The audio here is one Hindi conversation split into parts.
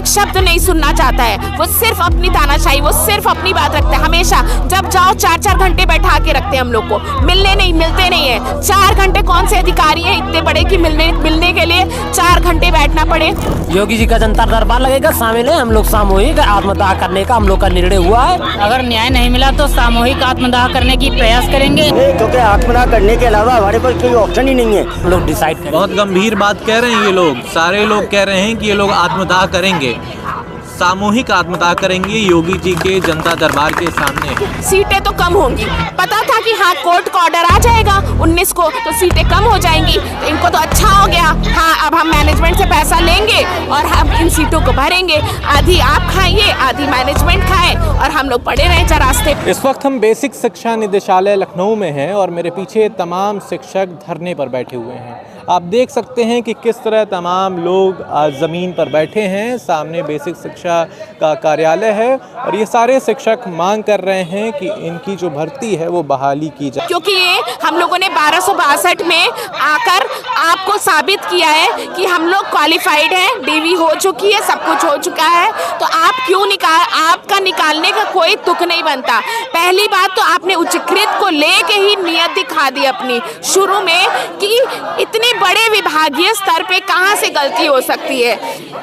शब्द नहीं सुनना चाहता है। वो सिर्फ अपनी तानाशाही, वो सिर्फ अपनी बात रखते हैं। हमेशा जब जाओ 4-4 घंटे बैठा के रखते हैं हम लोग को, मिलते नहीं है। 4 घंटे कौन से अधिकारी हैं इतने बड़े कि मिलने के लिए 4 घंटे बैठना पड़े। योगी जी का जनता दरबार लगेगा, शामिल है हम लोग। सामूहिक आत्मदाह करने का हम लोग का निर्णय हुआ है। अगर न्याय नहीं मिला तो सामूहिक आत्मदाह करने की प्रयास करेंगे, क्योंकि आत्मदाह करने के अलावा हमारे पास कोई ऑप्शन ही नहीं है। हम लोग डिसाइड करेंगे। बहुत गंभीर बात कह रहे हैं ये लोग, सारे लोग कह रहे हैं कि ये लोग आत्मदाह करेंगे, सामूहिक आत्मदाह करेंगे योगी जी के जनता दरबार के सामने। सीटें तो कम होंगी, पता था कि हाँ कोर्ट का ऑर्डर आ जाएगा 19 को, तो सीटें कम हो जाएंगी। तो इनको तो अच्छा हो गया, हाँ अब हम मैनेजमेंट से पैसा लेंगे और हम इन सीटों को भरेंगे। आधी आप खाइए, आधी मैनेजमेंट खाए और हम लोग पड़े रहे रास्ते। इस वक्त हम बेसिक शिक्षा निदेशालय लखनऊ में हैं और मेरे पीछे तमाम शिक्षक धरने पर बैठे हुए हैं। आप देख सकते हैं कि किस तरह तमाम लोग ज़मीन पर बैठे हैं। सामने बेसिक शिक्षा का कार्यालय है और ये सारे शिक्षक मांग कर रहे हैं कि इनकी जो भर्ती है वो बहाली की जाए, क्योंकि ये हम लोगों ने 1262 में आकर आपको साबित किया है कि हम लोग क्वालिफाइड हैं, डीवी हो चुकी है, सब कुछ हो चुका है। तो आप क्यों आपका निकालने का कोई तुक नहीं बनता। पहली बात तो आपने उच्चकृत को लेके ही नियत दिखा दी अपनी शुरू में कि इतने बड़े विभागीय स्तर पे कहाँ से गलती हो सकती है।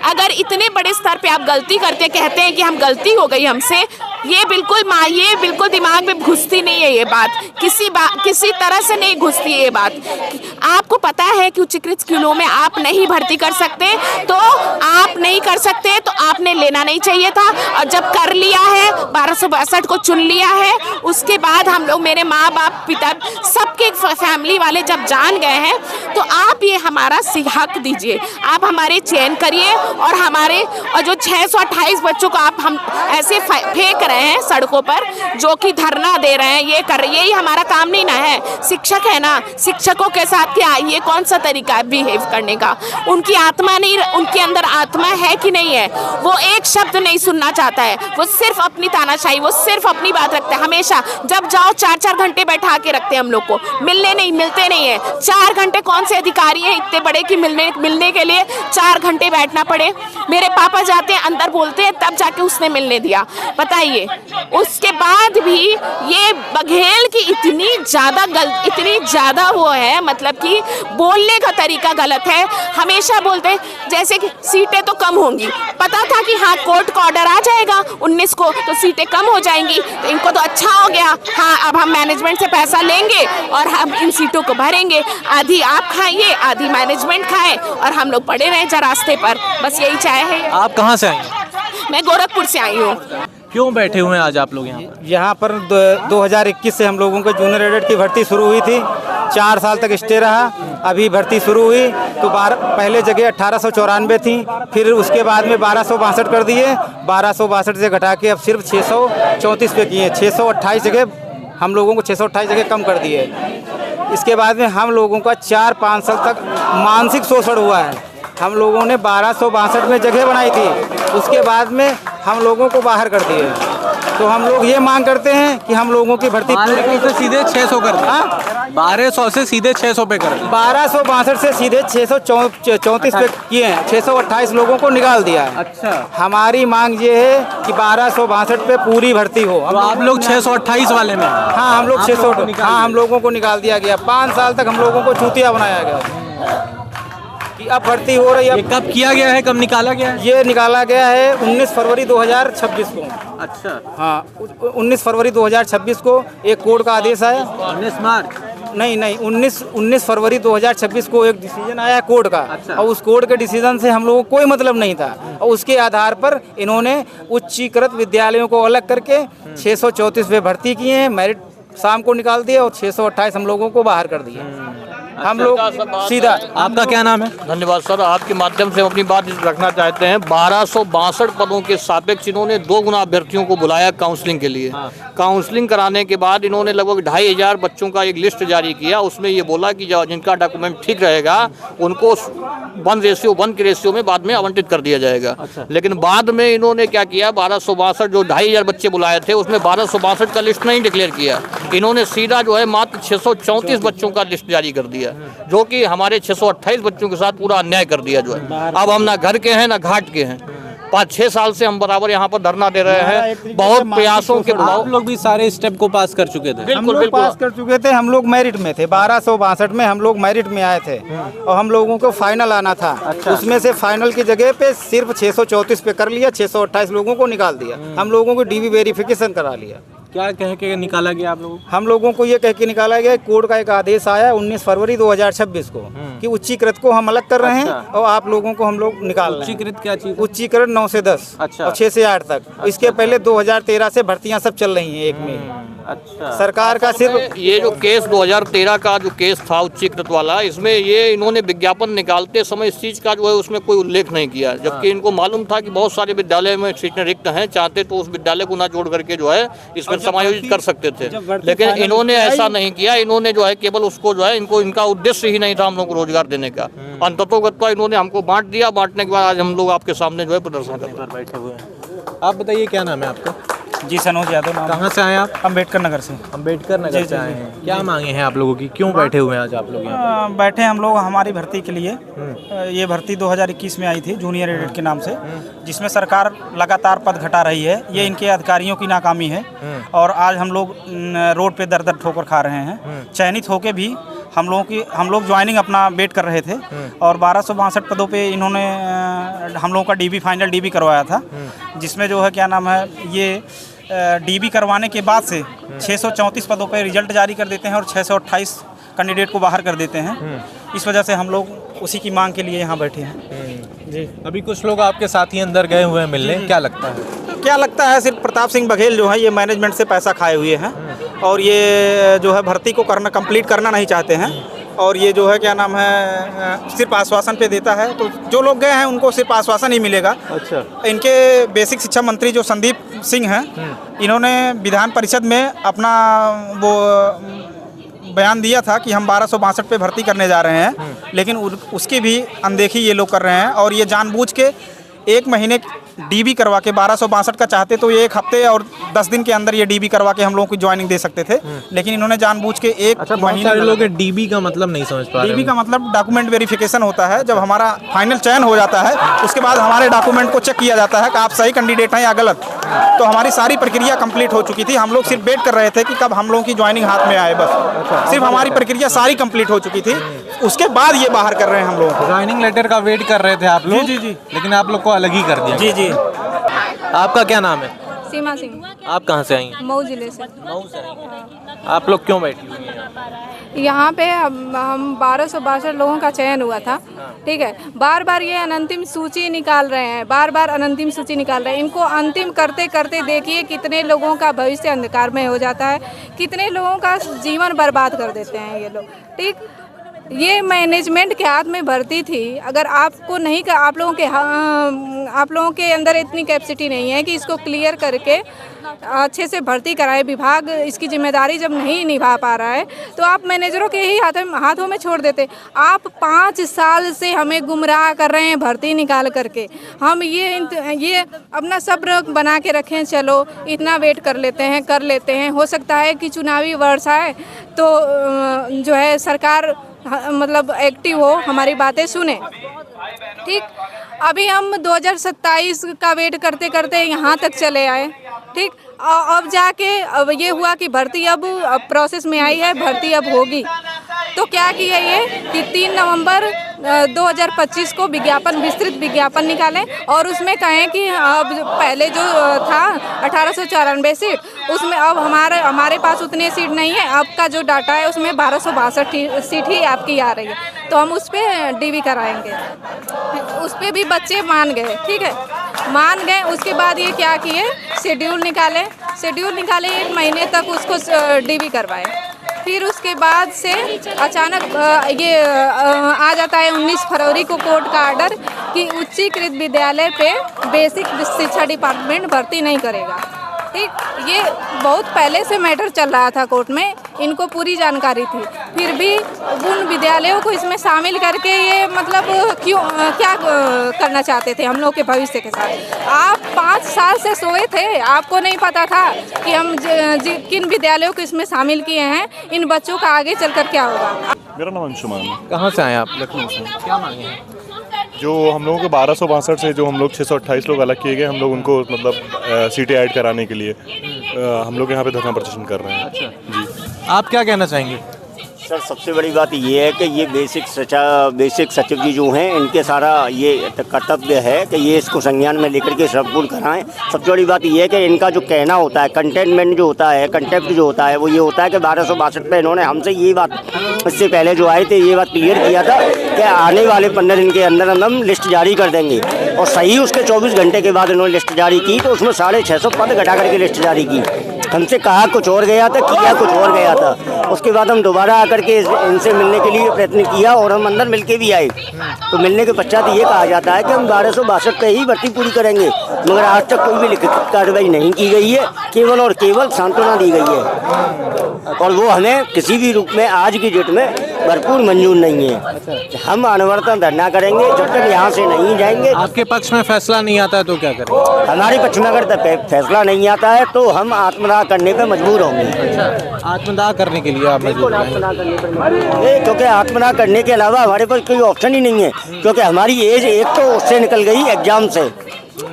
अगर इतने बड़े स्तर पे आप गलती करते कहते हैं कि हम गलती हो गई हमसे, ये बिल्कुल दिमाग में घुसती नहीं है। ये बात किसी तरह से नहीं घुसती है। ये बात आपको पता है कि उच्चकृत स्कूलों में आप नहीं भर्ती कर सकते, तो आप नहीं कर सकते तो आपने लेना नहीं चाहिए था। और जब कर लिया है, 1262 को चुन लिया है, उसके बाद हम लोग, मेरे माँ बाप पिता सबके फैमिली वाले जब जान गए हैं, तो आप ये हमारा हक दीजिए, आप हमारे चयन करिए। और जो 628 बच्चों को आप हम ऐसे फेंक रहे हैं सड़कों पर, जो कि धरना दे रहे हैं, ये कर रहे हैं, यही हमारा काम नहीं ना है। शिक्षक है ना, शिक्षकों के साथ क्या ये कौन सा तरीका है बिहेव करने का? उनकी आत्मा नहीं, उनके अंदर आत्मा है कि नहीं है? वो एक शब्द नहीं सुनना चाहता है। वो सिर्फ अपनी तानाशाही, वो सिर्फ अपनी बात रखते हैं। हमेशा जब जाओ 4-4 घंटे बैठा के रखते हैं हम लोग को, मिलते नहीं है। 4 घंटे कौन से अधिकारी हैं इतने बड़े कि मिलने के लिए 4 घंटे बैठना पड़े। मेरे पापा जाते हैं अंदर बोलते हैं, तब जाके उसने मिलने दिया, बताइए। उसके बाद भी ये बघेल की इतनी ज़्यादा वो है, मतलब कि बोलने का तरीका गलत है। हमेशा बोलते हैं जैसे कि सीटें तो कम होंगी, पता था कि हाँ कोर्ट का ऑर्डर आ जाएगा 19 को, तो सीटें कम हो जाएंगी। तो इनको तो अच्छा हो गया, हाँ अब हम मैनेजमेंट से पैसा लेंगे और हम इन सीटों को भरेंगे। आधी आप खाइए, आधी मैनेजमेंट खाए और हम लोग पड़े रहे रास्ते पर। बस यही चाहे है। आप कहाँ से आई? मैं गोरखपुर से आई हूँ। क्यों बैठे हुए हैं आज आप लोग यहाँ? यहाँ पर 2021 से हम लोगों को जूनियर एडेड की भर्ती शुरू हुई थी, 4 साल तक स्टे रहा। अभी भर्ती शुरू हुई तो पहले जगह 1894 थी, फिर उसके बाद में 1262 कर दिए, 1262 से घटा के अब सिर्फ 634 पे किए। 628 जगह हम लोगों को 628 जगह कम कर दिए। इसके बाद में हम लोगों का 4-5 साल तक मानसिक शोषण हुआ है। हम लोगों ने 1262 में जगह बनाई थी, उसके बाद में हम लोगों को बाहर कर दिए। तो हम लोग ये मांग करते हैं कि हम लोगों की भर्ती से सीधे 600 कर दिया। 1200 से सीधे 600 पे कर दिया। 1262 से सीधे 634 पे किए हैं, 628 लोगों को निकाल दिया है। अच्छा, हमारी मांग ये है कि 1262 पे पूरी भर्ती हो। तो आप लोग 628 वाले में? हाँ, हम लोग 600, हाँ हम लोगों को निकाल दिया गया। 5 साल तक हम लोगों को चूतिया बनाया गया कि अब भर्ती हो रही है। कब किया गया है, कब निकाला गया है? ये निकाला गया है 19 फरवरी 2026 को। अच्छा, हाँ 19 फरवरी 2026 को एक कोर्ट का आदेश आया। 19 मार्च नहीं 19 फरवरी 2026 को एक डिसीजन आया कोर्ट का। अच्छा। और उस कोर्ट के डिसीजन से हम लोगों को कोई मतलब नहीं था, और उसके आधार पर इन्होंने उच्चीकृत विद्यालयों को अलग करके 634 पे भर्ती किए हैं, मेरिट शाम को निकाल दिया और 628 हम लोगों को बाहर कर दिया। हम लोग सीधा। आपका क्या नाम है? धन्यवाद सर, आपके माध्यम से हम अपनी बात रखना चाहते हैं। 1262 पदों के सापेक्ष इन्होंने 2 गुना अभ्यर्थियों को बुलाया काउंसलिंग के लिए। काउंसलिंग कराने के बाद इन्होंने लगभग 2500 बच्चों का एक लिस्ट जारी किया। उसमें ये बोला कि जिनका डॉक्यूमेंट ठीक रहेगा उनको 1 के रेशियो में बाद में आवंटित कर दिया जाएगा। अच्छा। लेकिन बाद में इन्होंने क्या किया, 1262 जो 2500 बच्चे बुलाए थे उसमें 1262 का लिस्ट नहीं डिक्लेयर किया। इन्होंने सीधा जो है मात्र 634 बच्चों का लिस्ट जारी कर दिया, जो कि हमारे 628 बच्चों के साथ पूरा अन्याय कर दिया जो है। अब हम ना घर के हैं ना घाट के हैं। 5-6 साल से हम बराबर यहाँ पर धरना दे रहे हैं। बहुत प्रयासों के आप बाद लोग भी सारे स्टेप को पास कर चुके थे। हम बिल्कुल लोग बिल्कुल पास कर चुके थे। हम लोग मेरिट में थे। 1262 में हम लोग मेरिट में आए थे और हम लोगों को फाइनल आना था। उसमें से फाइनल की जगह पे सिर्फ 634 पे कर लिया, 628 लोगों को निकाल दिया। हम लोगों को डीवी वेरिफिकेशन करा लिया। क्या कह के निकाला गया आप लोगों को? हम लोगों को ये कह के निकाला गया, कोर्ट का एक आदेश आया 19 फरवरी 2026 को कि उच्चीकृत को हम अलग कर रहे हैं और आप लोगों को हम लोग निकाल रहे हैं। उच्चीकृत क्या चीज? उच्चीकरण 9 से 10 अच्छा। और 6 से 8 तक। इसके पहले 2013 से भर्तियां सब चल रही हैं एक में। अच्छा। सरकार का सिर्फ ये जो केस 2013 का जो केस था उच्चीकृत वाला, इसमें ये इन्होंने विज्ञापन निकालते समय इस चीज़ का जो है उसमें कोई उल्लेख नहीं किया, जबकि इनको मालूम था कि बहुत सारे विद्यालय में सीटें रिक्त हैं, चाहते तो उस विद्यालय को ना जोड़ करके जो है इसमें समायोजित कर सकते थे, लेकिन इन्होंने ऐसा नहीं किया। इन्होंने जो है केवल उसको जो है इनका उद्देश्य ही नहीं था हम लोग को रोजगार देने का। अंततोगत्वा इन्होंने हमको बांट दिया। बांटने के बाद आज हम लोग आपके सामने जो है प्रदर्शन कर रहे हैं। बैठे हुए हैं। आप बताइए क्या नाम है आपका? जी सनोज यादव नाम। कहाँ से आए आप? अम्बेडकर नगर से। अम्बेडकर नगर से आए हैं। क्या मांगे हैं आप लोगों की? क्यों बैठे हुए हैं आज आप लोग यहाँ? बैठे हम लोग हमारी भर्ती के लिए। ये भर्ती 2021 में आई थी जूनियर एडेड के नाम से, जिसमें सरकार लगातार पद घटा रही है। ये इनके अधिकारियों की नाकामी है और आज हम लोग रोड पे दर दर ठोकर खा रहे हैं। चयनित होके भी हम लोग ज्वाइनिंग अपना वेट कर रहे थे और 1262 पदों पे इन्होंने हम लोगों का फाइनल डीबी करवाया था, जिसमें जो है क्या नाम है ये डीबी करवाने के बाद से 634 पदों पे रिजल्ट जारी कर देते हैं और 628 कैंडिडेट को बाहर कर देते हैं। इस वजह से हम लोग उसी की मांग के लिए यहाँ बैठे हैं। जी। अभी कुछ लोग आपके साथी अंदर गए हुए हैं मिलने, क्या लगता है? क्या लगता है, सिर्फ प्रताप सिंह बघेल जो है ये मैनेजमेंट से पैसा खाए हुए हैं और ये जो है भर्ती को कंप्लीट करना नहीं चाहते हैं और ये जो है क्या नाम है सिर्फ आश्वासन पे देता है। तो जो लोग गए हैं उनको सिर्फ आश्वासन ही मिलेगा। अच्छा। इनके बेसिक शिक्षा मंत्री जो संदीप सिंह हैं, इन्होंने विधान परिषद में अपना वो बयान दिया था कि हम 1262 पे भर्ती करने जा रहे हैं, लेकिन उसकी भी अनदेखी ये लोग कर रहे हैं और ये जानबूझ के 1 महीने डीबी करवा के 1262 का चाहते तो ये 1 हफ्ते और 10 दिन के अंदर ये डीबी करवा के हम लोगों को ज्वाइनिंग दे सकते थे, लेकिन इन्होंने जानबूझ के 1 अच्छा, महीने। सारे लोग डीबी का मतलब नहीं समझ पा रहे। डीबी का मतलब डॉक्यूमेंट वेरिफिकेशन होता है। जब हमारा फाइनल चयन हो जाता है उसके बाद हमारे डॉक्यूमेंट को चेक किया जाता है कि आप सही कैंडिडेट हैं या गलत। तो हमारी सारी प्रक्रिया कंप्लीट हो चुकी थी। हम लोग सिर्फ वेट कर रहे थे कि कब हम लोगों की ज्वाइनिंग हाथ में आए, बस। सिर्फ हमारी प्रक्रिया सारी कंप्लीट हो चुकी थी, उसके बाद ये बाहर कर रहे हैं हम लोग। ज्वाइनिंग लेटर का वेट कर रहे थे आप लोग? जी, लेकिन आप लोग को अलग ही कर दिया। जी जी। आपका क्या नाम है? सीमा सिंह। आप कहाँ से आई हैं? मऊ जिले से। मऊ से आई हैं। आप लोग क्यों बैठी हुई हैं यहाँ पे? हम 1262 लोगों का चयन हुआ था, ठीक है। बार बार ये अनंतिम सूची निकाल रहे हैं, बार बार अनंतिम सूची निकाल रहे हैं। इनको अंतिम करते करते देखिए कितने लोगों का भविष्य अंधकार में हो जाता है, कितने लोगों का जीवन बर्बाद कर देते हैं ये लोग, ठीक। ये मैनेजमेंट के हाथ में भर्ती थी। अगर आपको नहीं कर, आप लोगों के अंदर इतनी कैपेसिटी नहीं है कि इसको क्लियर करके अच्छे से भर्ती कराए, विभाग इसकी जिम्मेदारी जब नहीं निभा पा रहा है तो आप मैनेजरों के ही हाथों में छोड़ देते। आप 5 साल से हमें गुमराह कर रहे हैं भर्ती निकाल करके। हम ये अपना सब्र बना के रखें, चलो इतना वेट कर लेते हैं। हो सकता है कि चुनावी वर्ष आए तो जो है सरकार मतलब एक्टिव हो, हमारी बातें सुने, ठीक। अभी हम 2027 का वेट करते करते यहाँ तक चले आए, ठीक। अब जाके अब ये हुआ कि भर्ती अब प्रोसेस में आई है, भर्ती अब होगी। तो क्या किया ये कि 3 नवंबर 2025 को विस्तृत विज्ञापन निकालें और उसमें कहें कि अब पहले जो था 1894 सीट, उसमें अब हमारे पास उतने सीट नहीं है। आपका जो डाटा है उसमें 1262 सीट ही आपकी आ रही है, तो हम उस पर डीवी कराएंगे। उस पर भी बच्चे मान गए, ठीक है, मान गए। उसके बाद ये क्या किए, शेड्यूल निकाले 1 महीने तक उसको डीवी करवाए। फिर उसके बाद से अचानक ये आ जाता है 19 फरवरी को कोर्ट का आर्डर कि उच्चीकृत विद्यालय पे बेसिक शिक्षा डिपार्टमेंट भर्ती नहीं करेगा, ठीक। ये बहुत पहले से मैटर चल रहा था कोर्ट में, इनको पूरी जानकारी थी। फिर भी उन विद्यालयों को इसमें शामिल करके ये मतलब क्या करना चाहते थे हम लोग के भविष्य के साथ। आप 5 साल से सोए थे, आपको नहीं पता था कि हम किन विद्यालयों को इसमें शामिल किए हैं, इन बच्चों का आगे चलकर क्या होगा। मेरा नाम अंशुमान है। कहाँ से आए आप? लखनऊ से। क्या मांगे हैं? जो हम लोगों के 1262 से जो हम लोग 628 लोग अलग किए गए, हम लोग उनको मतलब सीटें ऐड कराने के लिए हम लोग यहाँ पे धरना प्रदर्शन कर रहे हैं। जी, आप क्या कहना चाहेंगे? सर सबसे बड़ी बात ये है कि ये बेसिक सचिव जी जो हैं इनके सारा ये कर्तव्य है कि ये इसको संज्ञान में लेकर के सब पूर्ण कराएं। सबसे बड़ी बात ये है कि इनका जो कहना होता है, कंटेनमेंट जो होता है, कंटेप्ट जो होता है, वो ये होता है कि 1262 पे इन्होंने हमसे ये बात इससे पहले जो आए थे ये बात क्लियर किया था कि आने वाले 15 दिन के अंदर हम लिस्ट जारी कर देंगे, और सही उसके 24 घंटे के बाद इन्होंने लिस्ट जारी की तो उसमें 650 पद घटा करके लिस्ट जारी की। हमसे कहा कुछ और गया था, किया कुछ और गया था। उसके बाद हम दोबारा आकर के इनसे मिलने के लिए प्रयत्न किया और हम अंदर मिलके भी आए। तो मिलने के पश्चात ये कहा जाता है कि हम 1262 पे ही भर्ती पूरी करेंगे, मगर आज तक कोई भी लिखित कार्रवाई नहीं की गई है, केवल और केवल सांत्वना दी गई है, और वो हमें किसी भी रूप में आज की डेट में भरपूर मंजूर नहीं है। हम अनवरतन धरना करेंगे जब तक यहाँ से नहीं जाएंगे। आपके पक्ष में फैसला नहीं आता है तो क्या करेंगे? हमारे पक्ष में अगर फैसला नहीं आता है तो हम आत्मदाह करने पे मजबूर होंगे। अच्छा, आत्मदाह करने के लिए आप मजबूर हैं? क्योंकि आत्मदाह करने के अलावा हमारे पास कोई ऑप्शन ही नहीं है, क्योंकि हमारी एज एक तो उससे निकल गई एग्जाम से,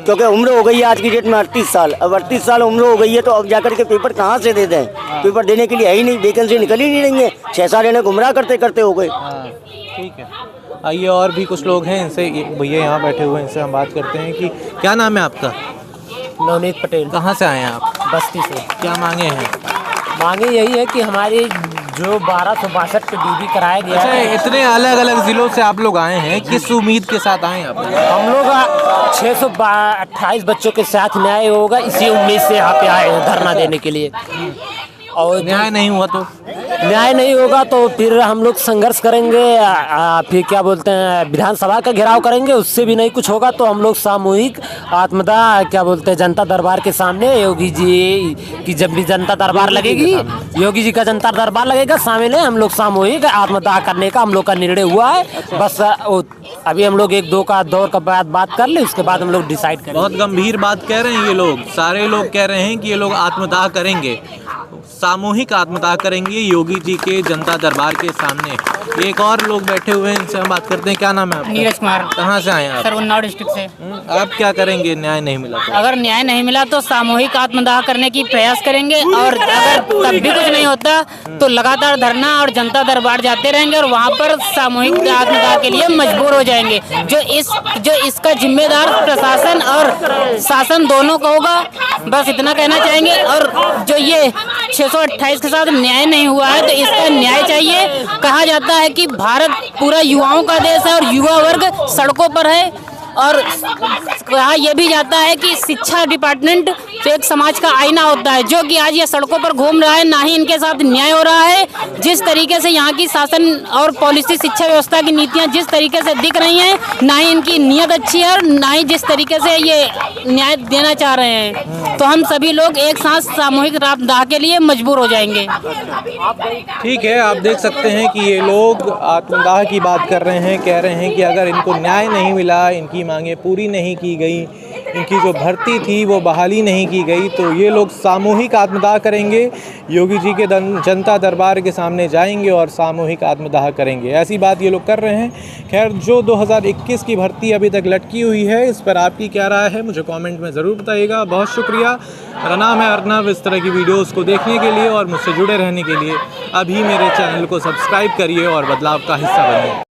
क्योंकि उम्र हो गई है आज की डेट में 38 साल। अब 38 साल उम्र हो गई है तो अब जाकर के पेपर कहाँ से दे दें? पेपर देने के लिए है ही नहीं, वैकेंसी निकल ही नहीं रही है। 6 साल इन्हें गुमराह करते करते हो गए। ठीक है, आइए और भी कुछ लोग हैं, इनसे भैया यहाँ बैठे हुए हैं, इनसे हम बात करते हैं कि क्या नाम है आपका? नवनीत पटेल। कहाँ से आए हैं आप? बस्ती से। क्या मांगे हैं? मांगे यही है कि हमारी जो 1262 पे डीबी कराया गया है। इतने अलग अलग जिलों से आप लोग आए हैं, किस उम्मीद के साथ आए हैं आप? हम लोग 628 बच्चों के साथ न्याय होगा इसी उम्मीद से यहाँ पे आए हैं धरना देने के लिए। और न्याय नहीं हुआ तो? न्याय नहीं होगा तो फिर हम लोग संघर्ष करेंगे, फिर क्या बोलते हैं विधानसभा का घेराव करेंगे, उससे भी नहीं कुछ होगा तो हम लोग सामूहिक आत्मदाह क्या बोलते हैं जनता दरबार के सामने, योगी जी की जब भी जनता दरबार लगेगी, योगी जी का जनता दरबार लगेगा शामिल है, हम लोग सामूहिक आत्मदाह करने का हम लोग का निर्णय हुआ है। बस अभी हम लोग 1-2 का दौर का बात कर ले, उसके बाद हम लोग डिसाइड करेंगे। बहुत गंभीर बात कह रहे हैं ये लोग, सारे लोग कह रहे हैं कि ये लोग आत्मदाह करेंगे, सामूहिक आत्मदाह करेंगे योगी जी के जनता दरबार के सामने। एक और लोग बैठे हुए हैं, इनसे हम बात करते हैं। क्या नाम है आपका? नीरज कुमार। कहाँ से आए हैं आप? सर उन्नाव डिस्ट्रिक्ट से। आप क्या करेंगे न्याय नहीं मिला तो? अगर न्याय नहीं मिला तो सामूहिक आत्मदाह करने की प्रयास करेंगे, और अगर तब भी कुछ नहीं होता तो लगातार धरना और जनता दरबार जाते रहेंगे और वहाँ पर सामूहिक आत्मदाह के लिए मजबूर हो जाएंगे। जो इसका जिम्मेदार प्रशासन और शासन दोनों का होगा, बस इतना कहना चाहेंगे। और जो ये 628 के साथ न्याय नहीं हुआ है तो इसका न्याय चाहिए। कहा जाता है कि भारत पूरा युवाओं का देश है और युवा वर्ग सड़कों पर है, और कहा यह भी जाता है कि शिक्षा डिपार्टमेंट एक समाज का आईना होता है, जो कि आज ये सड़कों पर घूम रहा है, ना ही इनके साथ न्याय हो रहा है। जिस तरीके से यहाँ की शासन और पॉलिसी शिक्षा व्यवस्था की नीतियाँ जिस तरीके से दिख रही हैं, ना ही इनकी नीयत अच्छी है और ना ही जिस तरीके से ये न्याय देना चाह रहे हैं, तो हम सभी लोग एक साथ सामूहिक आत्मदाह के लिए मजबूर हो जाएंगे। ठीक है, आप देख सकते हैं कि ये लोग आत्मदाह की बात कर रहे हैं, कह रहे हैं कि अगर इनको न्याय नहीं मिला, इनकी मांगें पूरी नहीं की गई, इनकी जो भर्ती थी वो बहाली नहीं की गई, तो ये लोग सामूहिक आत्मदाह करेंगे, योगी जी के जनता दरबार के सामने जाएंगे और सामूहिक आत्मदाह करेंगे। ऐसी बात ये लोग कर रहे हैं। खैर, जो 2021 की भर्ती अभी तक लटकी हुई है, इस पर आपकी क्या राय है मुझे कमेंट में ज़रूर बताइएगा। बहुत शुक्रिया। मेरा नाम है अर्नव। इस तरह की वीडियोज़ को देखने के लिए और मुझसे जुड़े रहने के लिए अभी मेरे चैनल को सब्सक्राइब करिए और बदलाव का हिस्सा बनिए।